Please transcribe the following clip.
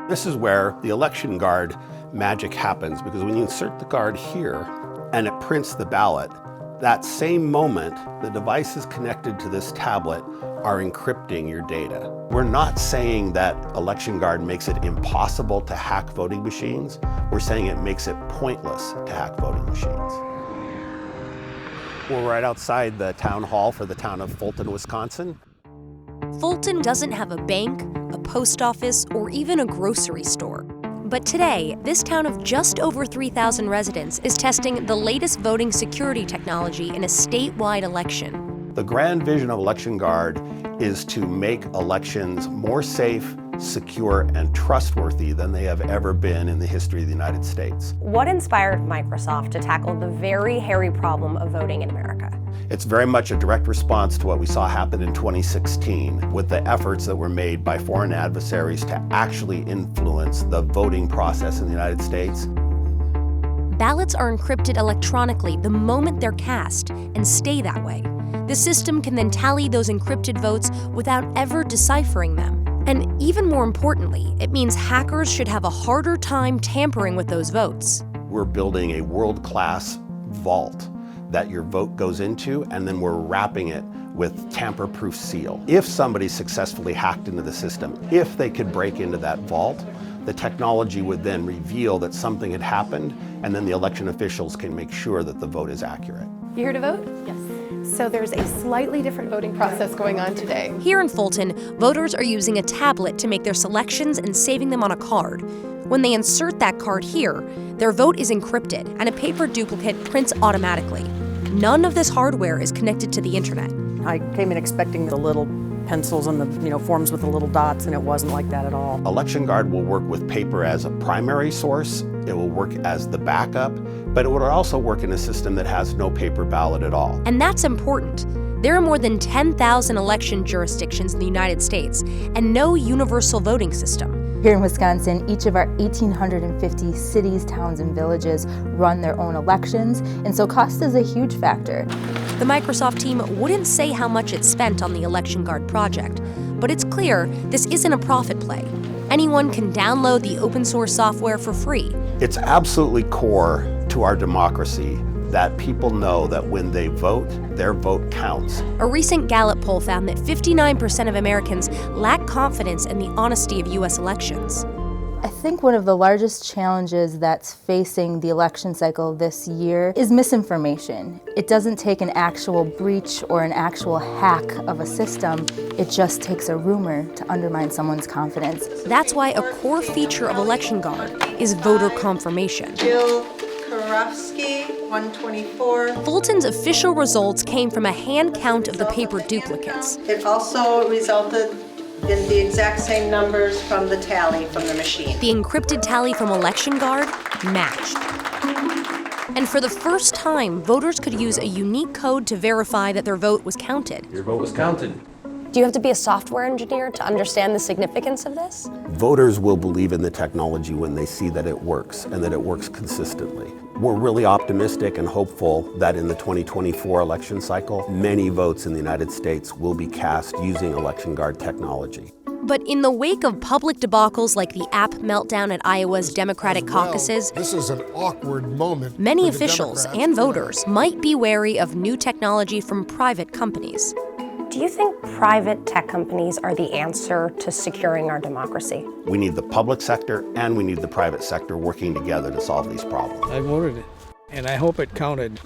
This is where the ElectionGuard magic happens, because when you insert the guard here and it prints the ballot, that same moment, the devices connected to this tablet are encrypting your data. We're not saying that ElectionGuard makes it impossible to hack voting machines. We're saying it makes it pointless to hack voting machines. We're right outside the town hall for the town of Fulton, Wisconsin. Fulton doesn't have a bank, a post office, or even a grocery store. But today, this town of just over 3,000 residents is testing the latest voting security technology in a statewide election. The grand vision of ElectionGuard is to make elections more safe, secure, and trustworthy than they have ever been in the history of the United States. What inspired Microsoft to tackle the very hairy problem of voting in America? It's very much a direct response to what we saw happen in 2016 with the efforts that were made by foreign adversaries to actually influence the voting process in the United States. Ballots are encrypted electronically the moment they're cast and stay that way. The system can then tally those encrypted votes without ever deciphering them. And even more importantly, it means hackers should have a harder time tampering with those votes. We're building a world-class vault that your vote goes into, and then we're wrapping it with tamper-proof seal. If somebody successfully hacked into the system, if they could break into that vault, the technology would then reveal that something had happened, and then the election officials can make sure that the vote is accurate. You here to vote? Yes. So there's a slightly different voting process going on today. Here in Fulton, voters are using a tablet to make their selections and saving them on a card. When they insert that card here, their vote is encrypted and a paper duplicate prints automatically. None of this hardware is connected to the internet. I came in expecting the little pencils and the forms with the little dots, and it wasn't like that at all. ElectionGuard will work with paper as a primary source. It will work as the backup, but it would also work in a system that has no paper ballot at all. And that's important. There are more than 10,000 election jurisdictions in the United States and no universal voting system. Here in Wisconsin, each of our 1,850 cities, towns, and villages run their own elections, and so cost is a huge factor. The Microsoft team wouldn't say how much it spent on the ElectionGuard project, but it's clear this isn't a profit play. Anyone can download the open source software for free. It's absolutely core to our democracy that people know that when they vote, their vote counts. A recent Gallup poll found that 59% of Americans lack confidence in the honesty of U.S. elections. I think one of the largest challenges that's facing the election cycle this year is misinformation. It doesn't take an actual breach or an actual hack of a system. It just takes a rumor to undermine someone's confidence. That's why a core feature of ElectionGuard is voter confirmation. Jill Karofsky, 124. Fulton's official results came from a hand count of the paper duplicates. It also resulted in the exact same numbers from the tally from the machine. The encrypted tally from ElectionGuard matched. And for the first time, voters could use a unique code to verify that their vote was counted. Your vote was counted. Do you have to be a software engineer to understand the significance of this? Voters will believe in the technology when they see that it works and that it works consistently. We're really optimistic and hopeful that in the 2024 election cycle, many votes in the United States will be cast using ElectionGuard technology. But in the wake of public debacles like the app meltdown at Iowa's Democratic caucuses, this is an awkward moment. Many officials and voters might be wary of new technology from private companies. Do you think private tech companies are the answer to securing our democracy? We need the public sector and we need the private sector working together to solve these problems. I voted it, and I hope it counted.